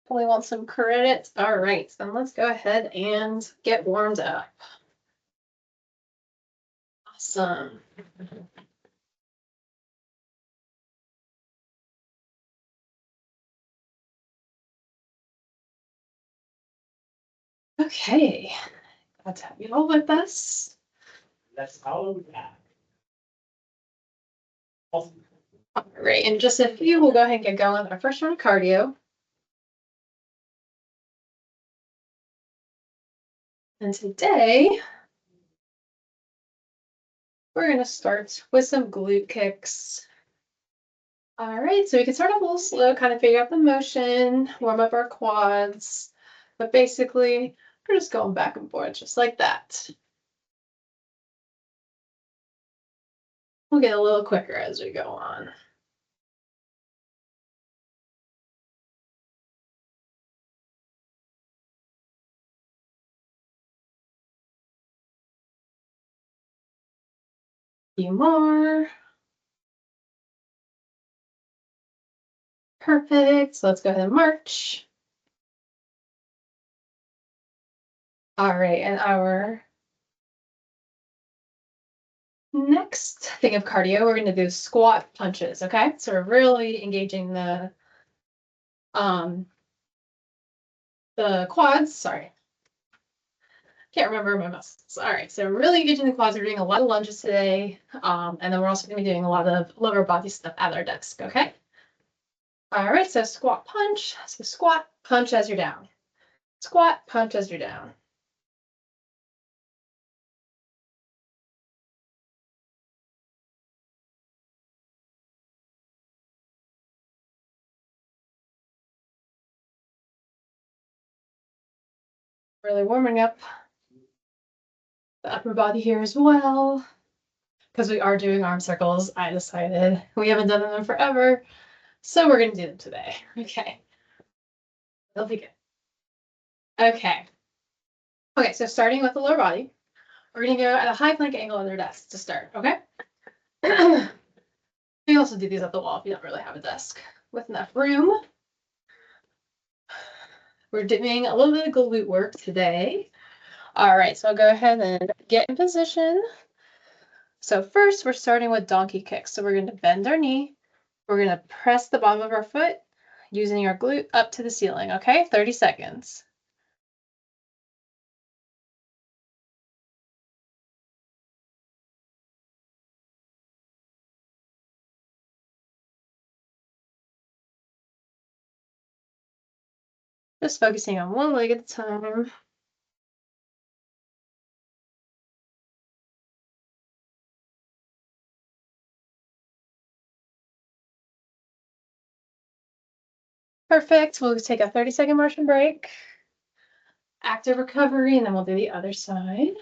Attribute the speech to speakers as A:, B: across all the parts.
A: Definitely want some credit. All right, then let's go ahead and get warmed up. Awesome. Okay, glad to have you all with us.
B: That's all we have.
A: All right, in just a few, we'll go ahead and get going with our first round of cardio. And today, we're going to start with some glute kicks. All right, so we can start off a little slow, kind of figure out the motion, warm up our quads. But basically, we're just going back and forth just like that. We'll get a little quicker as we go on. A few more. Perfect. So let's go ahead and march. All right, and our next thing of cardio, we're going to do squat punches, okay? So we're really engaging the quads, sorry. Can't remember my muscles. All right, so we're really engaging the quads. We're doing a lot of lunges today. And then we're also going to be doing a lot of lower body stuff at our desk, okay? All right, so squat punch. So squat, punch as you're down. Squat, punch as you're down. Really warming up the upper body here as well. Because we are doing arm circles, I decided we haven't done them in forever. So we're going to do them today. Okay. They'll be good. Okay. Okay, so starting with the lower body, we're going to go at a high plank angle on their desk to start, okay? We also do these at the wall if you don't really have a desk with enough room. We're doing a little bit of glute work today. All right, so I'll go ahead and get in position. So first, we're starting with donkey kicks. So we're going to bend our knee. We're going to press the bottom of our foot using our glute up to the ceiling, okay? 30 seconds. Just focusing on one leg at a time. Perfect. We'll take a 30-second motion break. Active recovery, and then we'll do the other side.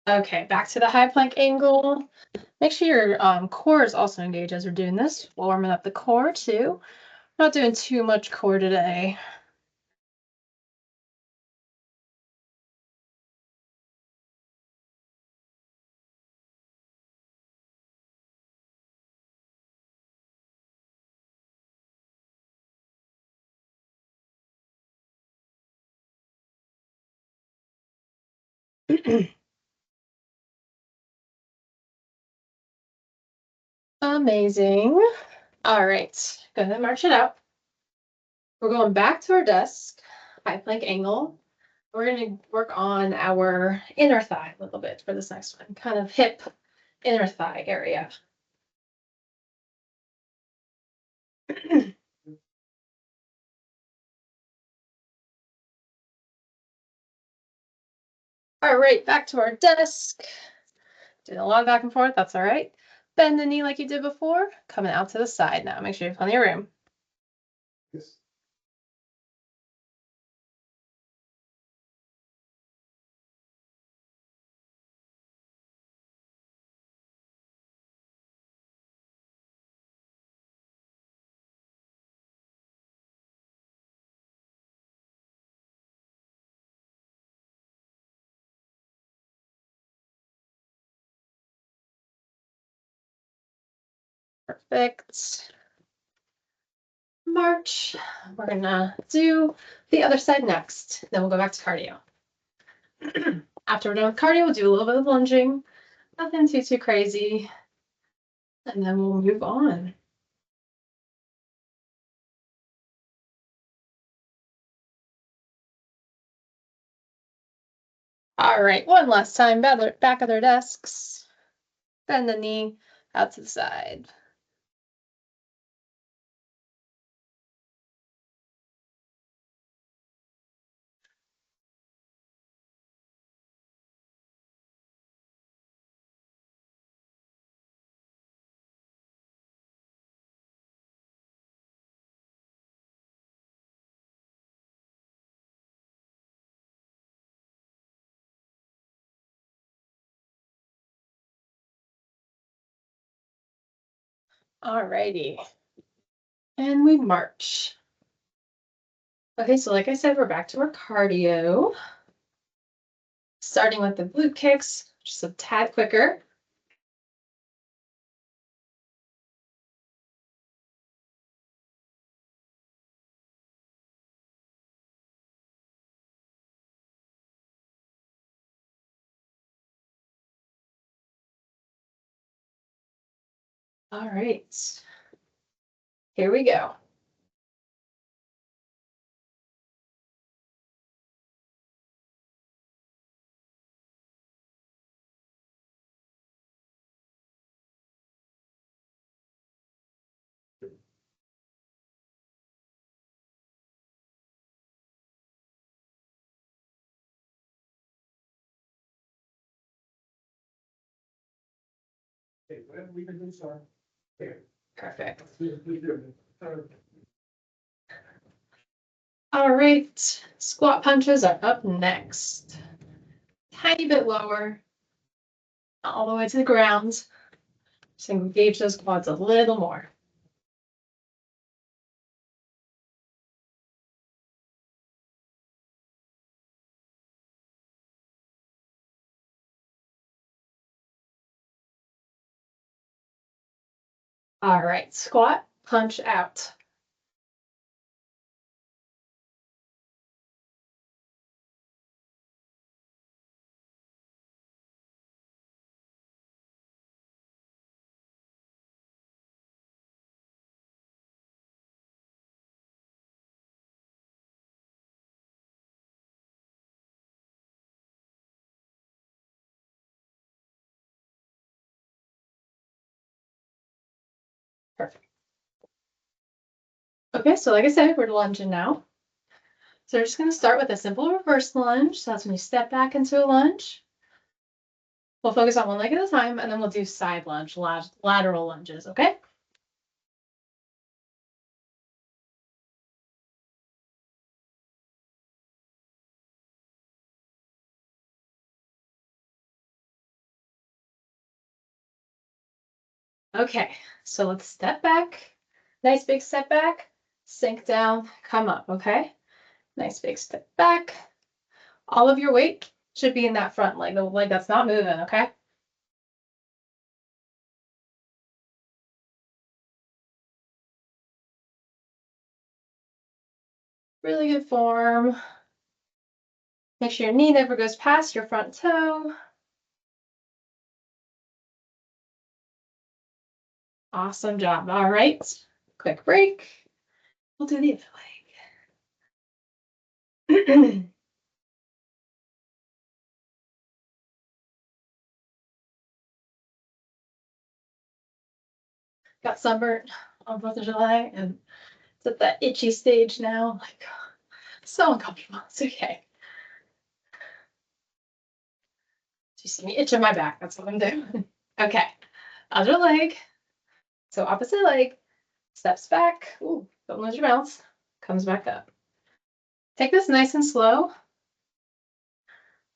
A: Okay, back to the high plank angle. Make sure your core is also engaged as we're doing this. Warming up the core too. Not doing too much core today. Amazing. All right, go ahead and march it out. We're going back to our desk, high plank angle. We're going to work on our inner thigh a little bit for this next one, kind of hip, inner thigh area. All right, back to our desk. Doing a lot of back and forth, that's all right. Bend the knee like you did before, coming out to the side now. Make sure you have plenty of room.
B: Yes.
A: Perfect. March. We're gonna do the other side next. Then we'll go back to cardio. After we're done with cardio, we'll do a little bit of lunging. Nothing too crazy. And then we'll move on. All right, one last time, back of their desks. Bend the knee out to the side. All righty. And we march. Okay, so like I said, we're back to our cardio. Starting with the glute kicks, just a tad quicker. All right, here we go.
B: Okay, whatever we can do, sir. Here.
A: Perfect.
B: We do.
A: All right, squat punches are up next. Tiny bit lower, not all the way to the ground. Just engage those quads a little more. All right, squat, punch out. Perfect. Okay, so like I said, we're lunging now. So we're just going to start with a simple reverse lunge. So that's when you step back into a lunge. We'll focus on one leg at a time, and then we'll do side lunge, lateral lunges, okay? Okay, so let's step back. Nice big step back, sink down, come up, okay? Nice big step back. All of your weight should be in that front leg, the leg that's not moving, okay? Really good form. Make sure your knee never goes past your front toe. Awesome job. All right, quick break. We'll do the other leg. Got sunburnt on 4th of July, and it's at that itchy stage now. Like, so uncomfortable. It's okay. You see me itching my back. That's what I'm doing. Okay, other leg. So opposite leg, steps back. Ooh, don't lose your balance. Comes back up. Take this nice and slow.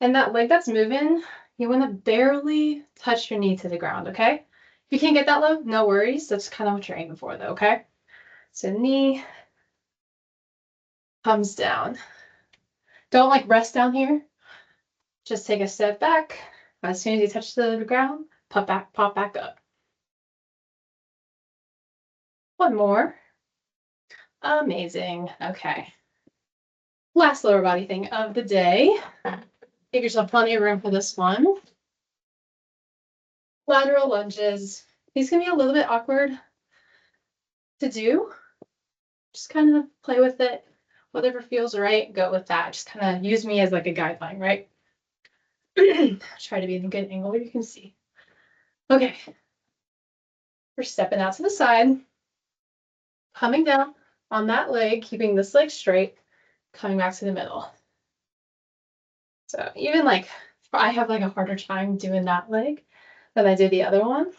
A: And that leg that's moving, you want to barely touch your knee to the ground, okay? If you can't get that low, no worries. That's kind of what you're aiming for, though, okay? So knee comes down. Don't like rest down here. Just take a step back. As soon as you touch the ground, pop back up. One more. Amazing. Okay. Last lower body thing of the day. Give yourself plenty of room for this one. Lateral lunges. These can be a little bit awkward to do. Just kind of play with it. Whatever feels right, go with that. Just kind of use me as like a guideline, right? Try to be in a good angle where you can see. Okay. We're stepping out to the side, coming down on that leg, keeping this leg straight, coming back to the middle. So even like, I have like a harder time doing that leg than I do the other one.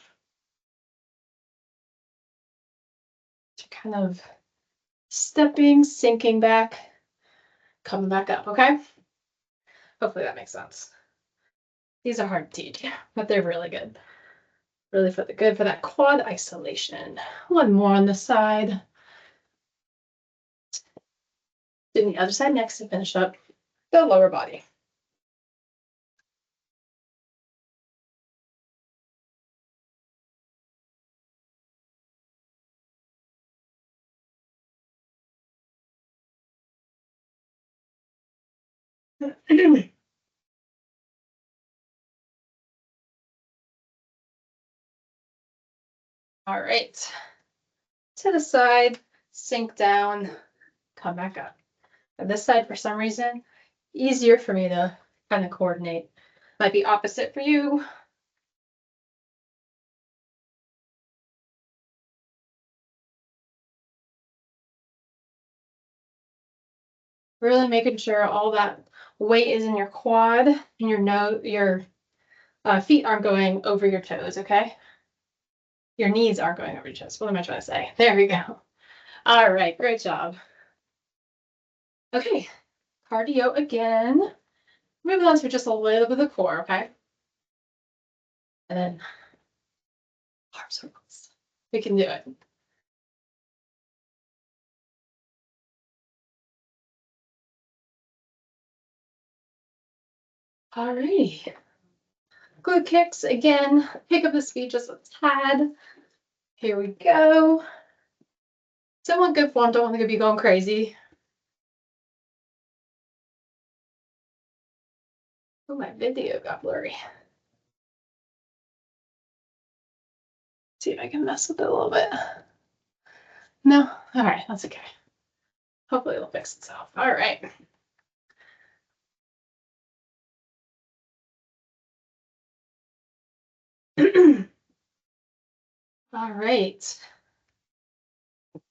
A: So kind of stepping, sinking back, coming back up, okay? Hopefully that makes sense. These are hard to teach, but they're really good. Really for the good for that quad isolation. One more on the side. Doing the other side next to finish up the lower body. All right. To the side, sink down, come back up. And this side, for some reason, easier for me to kind of coordinate. Might be opposite for you. Really making sure all that weight is in your quad and your feet aren't going over your toes, okay? Your knees aren't going over your toes. What am I trying to say? There we go. All right, great job. Okay, cardio again. Moving on to just a little bit of the core, okay? And then arm circles. We can do it. All righty. Glute kicks again. Pick up the speed just a tad. Here we go. Still want good form. Don't want to be going crazy. Oh, my video got blurry. See if I can mess with it a little bit. No? All right, that's okay. Hopefully it'll fix itself. All right. All right.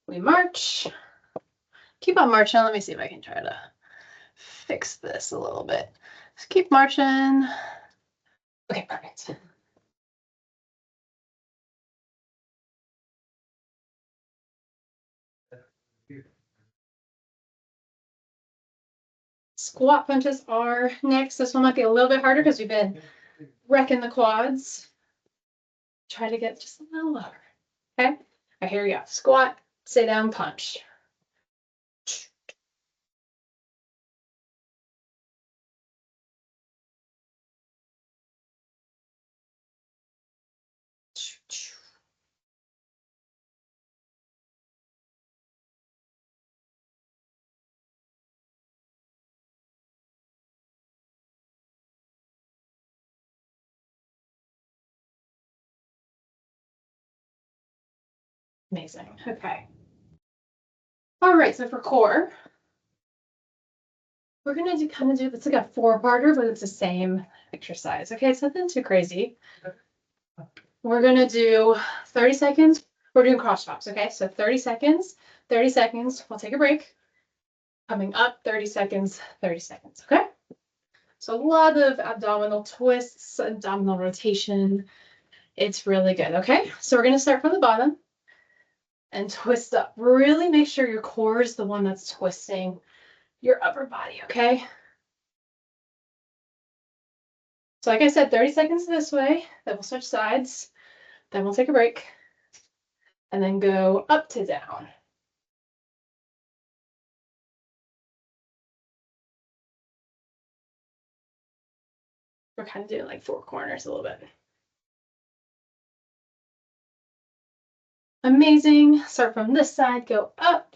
A: We march. Keep on marching. Let me see if I can try to fix this a little bit. Just keep marching. Okay, perfect. Squat punches are next. This one might be a little bit harder because we've been wrecking the quads. Try to get just a little lower. Okay? All right, here we go. Squat, sit down, punch. Amazing. Okay. All right, so for core, we're gonna do it's like a four-parter, but it's the same exercise. Okay, it's nothing too crazy. We're gonna do 30 seconds. We're doing cross chops, okay? So 30 seconds, 30 seconds. We'll take a break. Coming up, 30 seconds, 30 seconds, okay? So a lot of abdominal twists, abdominal rotation. It's really good, okay? So we're gonna start from the bottom and twist up. Really make sure your core is the one that's twisting your upper body, okay? So like I said, 30 seconds this way, then we'll switch sides, then we'll take a break, and then go up to down. We're kind of doing like four corners a little bit. Amazing. Start from this side, go up.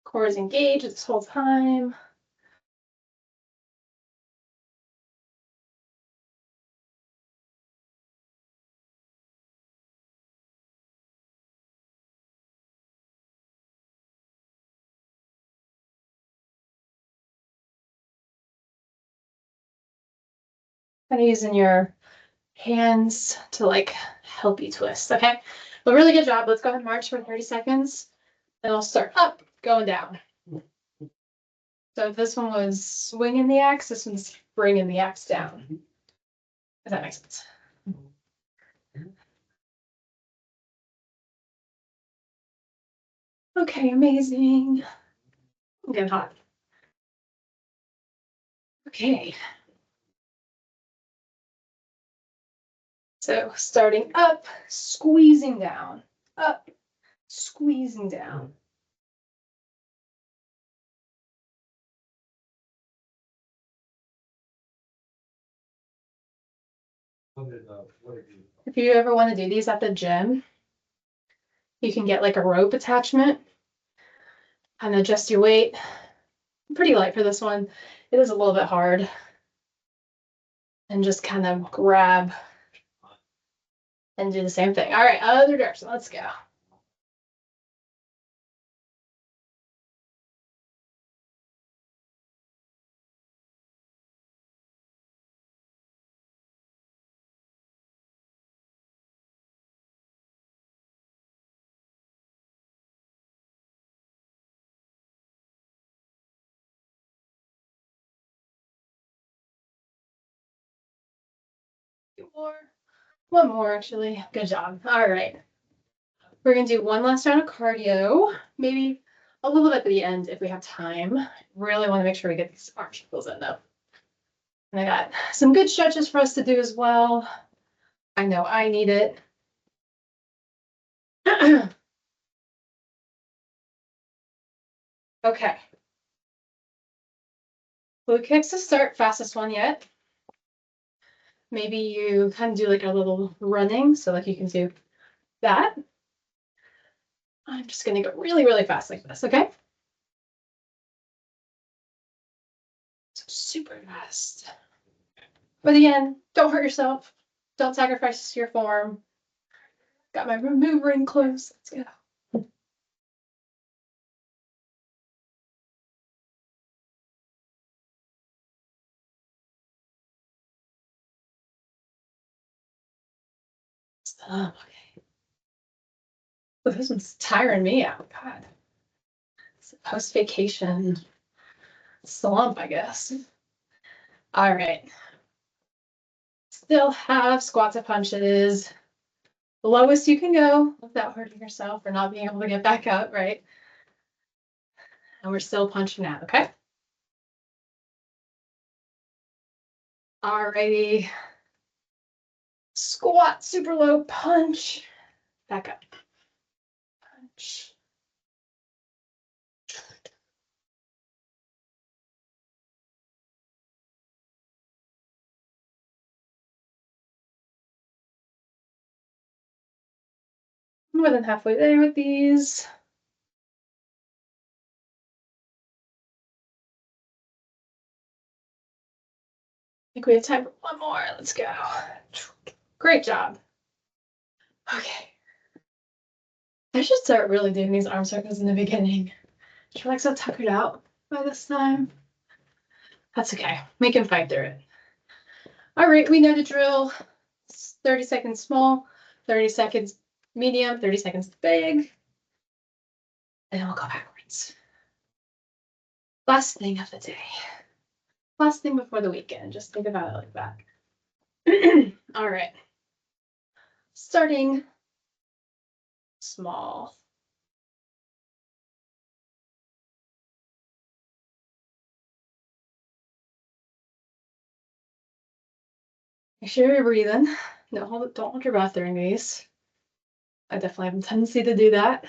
A: Core is engaged this whole time. Kind of using your hands to like help you twist, okay? But really good job. Let's go ahead and march for 30 seconds. Then I'll start up, going down. So if this one was swinging the axe, this one's bringing the axe down. If that makes sense. Okay, amazing. I'm getting hot. Okay. So starting up, squeezing down, up, squeezing down. If you ever want to do these at the gym, you can get like a rope attachment and adjust your weight. Pretty light for this one. It is a little bit hard. And just kind of grab and do the same thing. All right, other direction. Let's go. One more, actually. Good job. All right. We're going to do one last round of cardio, maybe a little bit at the end if we have time. Really want to make sure we get these arm circles in, though. And I got some good stretches for us to do as well. I know I need it. Okay. Glute kicks to start, fastest one yet. Maybe you kind of do like a little running, so like you can do that. I'm just gonna go really, really fast like this, okay? So super fast. But again, don't hurt yourself. Don't sacrifice your form. Got my remover in close. Let's go. Stop. Okay. Well, this one's tiring me out. God. It's a post-vacation slump, I guess. All right. Still have squats and punches. The lowest you can go without hurting yourself or not being able to get back up, right? And we're still punching out, okay? Alrighty. Squat, super low, punch. Back up. Punch. More than halfway there with these. I think we have time for one more. Let's go. Great job. Okay. I should start really doing these arm circles in the beginning. I feel like so tuckered out by this time. That's okay. We can fight through it. All right, we know the drill. 30 seconds small, 30 seconds medium, 30 seconds big. And then we'll go backwards. Last thing of the day. Last thing before the weekend. Just think about it like that. All right. Starting small. Make sure you're breathing. No, don't hold your breath during these. I definitely have a tendency to do that.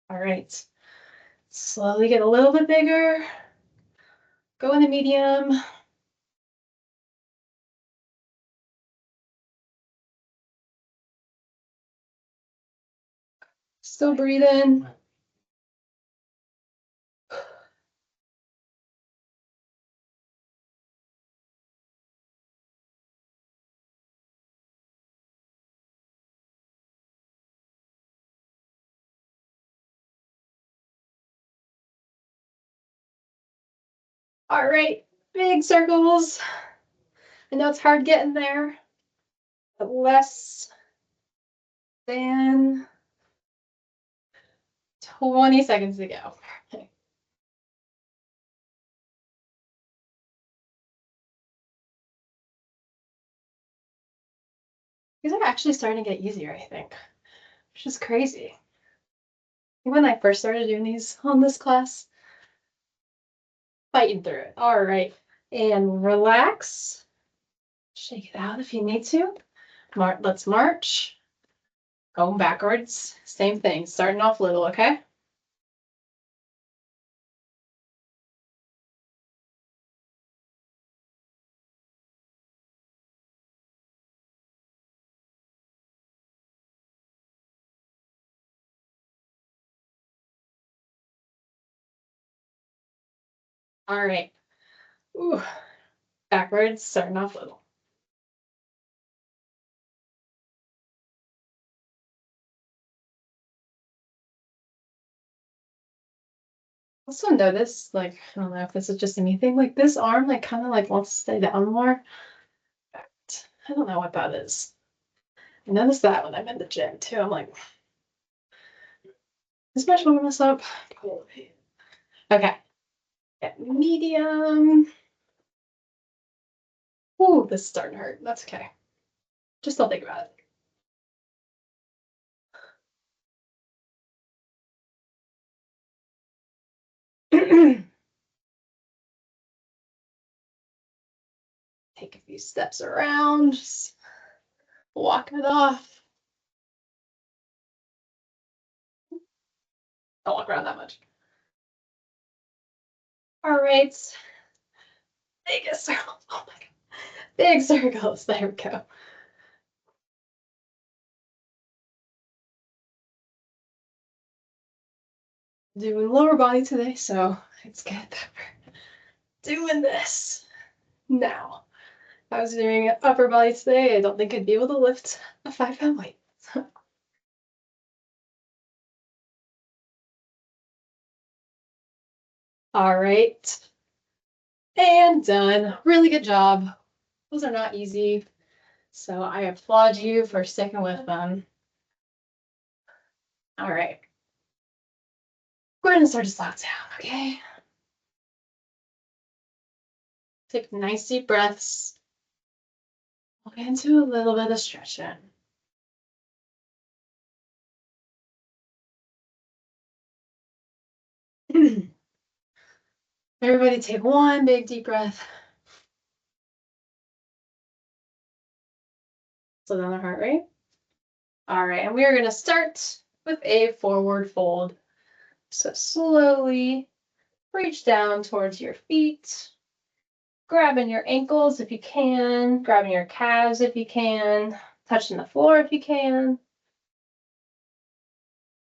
A: All right. Slowly get a little bit bigger. Go in the medium. Still breathing. All right, big circles. I know it's hard getting there, but less than 20 seconds to go. These are actually starting to get easier, I think, which is crazy. When I first started doing these on this class, fighting through it. All right, and relax. Shake it out if you need to. Let's march. Going backwards. Same thing, starting off little, okay? All right. Ooh, backwards, starting off little. Also notice, like, I don't know if this is just anything, like this arm, like kind of like wants to stay down more. I don't know what that is. I noticed that when I'm in the gym too. I'm like, is my shoulder messed up? Probably. Okay. Yeah, medium. Ooh, this is starting to hurt. That's okay. Just don't think about it. Take a few steps around, just walk it off. Don't walk around that much. All right. Biggest circles. Oh my God. Big circles. There we go. Doing lower body today, so it's good that we're doing this now. If I was doing upper body today, I don't think I'd be able to lift a 5-pound weight. All right. And done. Really good job. Those are not easy. So I applaud you for sticking with them. All right. We're gonna start to slow down, okay? Take nice deep breaths. We'll get into a little bit of stretching. Everybody take one big deep breath. Slow down the heart rate. All right, and we are gonna start with a forward fold. So slowly reach down towards your feet, grabbing your ankles if you can, grabbing your calves if you can, touching the floor if you can.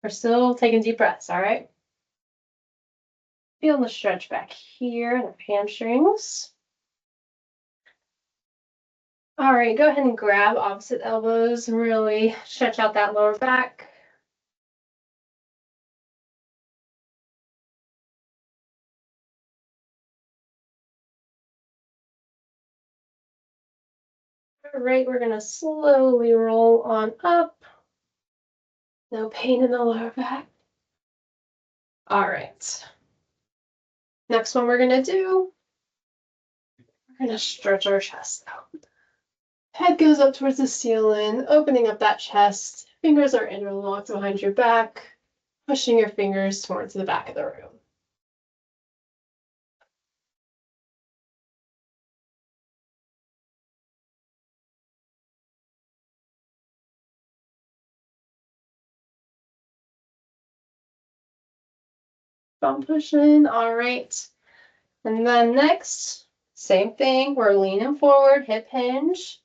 A: We're still taking deep breaths, all right? Feel the stretch back here in the hamstrings. All right, go ahead and grab opposite elbows and really stretch out that lower back. All right, we're gonna slowly roll on up. No pain in the lower back. All right. Next one we're gonna do, we're gonna stretch our chest out. Head goes up towards the ceiling, opening up that chest. Fingers are interlocked behind your back, pushing your fingers towards the back of the room. Bum pushing, all right. And then next, same thing. We're leaning forward, hip hinge,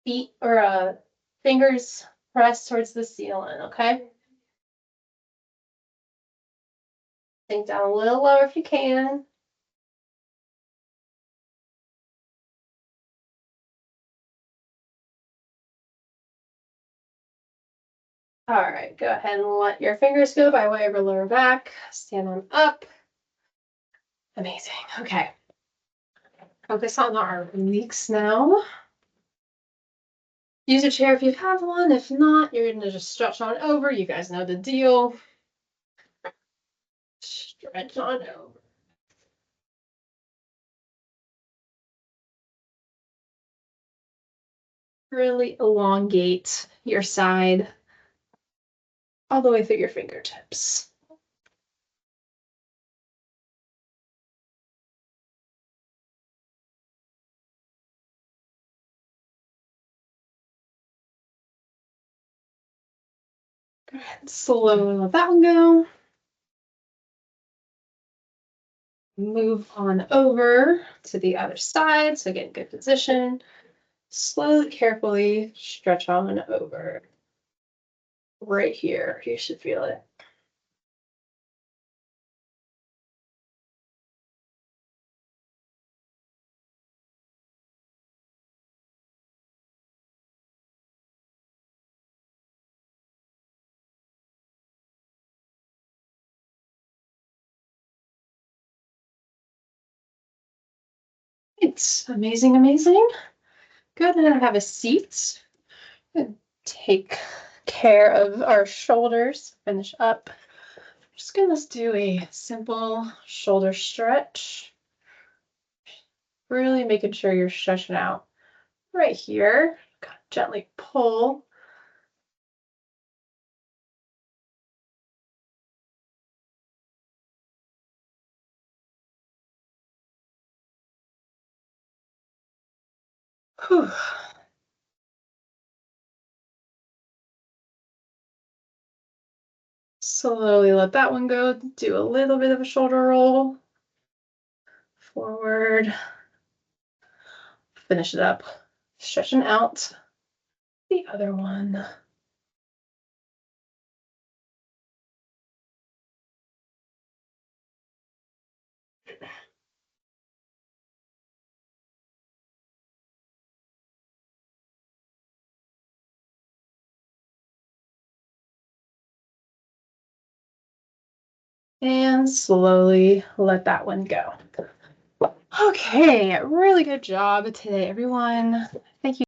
A: feet or fingers pressed towards the ceiling, okay? Sink down a little lower if you can. All right, go ahead and let your fingers go by way of your lower back. Stand on up. Amazing. Okay. Focus on our obliques now. Use a chair if you have one. If not, you're going to just stretch on over. You guys know the deal. Stretch on over. Really elongate your side all the way through your fingertips. Go ahead and slowly let that one go. Move on over to the other side. So get in good position. Slowly, carefully stretch on over. Right here, you should feel it. It's amazing, amazing. Good, and have a seat. Good. Take care of our shoulders. Finish up. Just gonna do a simple shoulder stretch. Really making sure you're stretching out right here. Gently pull. Whew. Slowly let that one go. Do a little bit of a shoulder roll. Forward. Finish it up. Stretching out the other one. And slowly let that one go. Okay, really good job today, everyone. Thank you.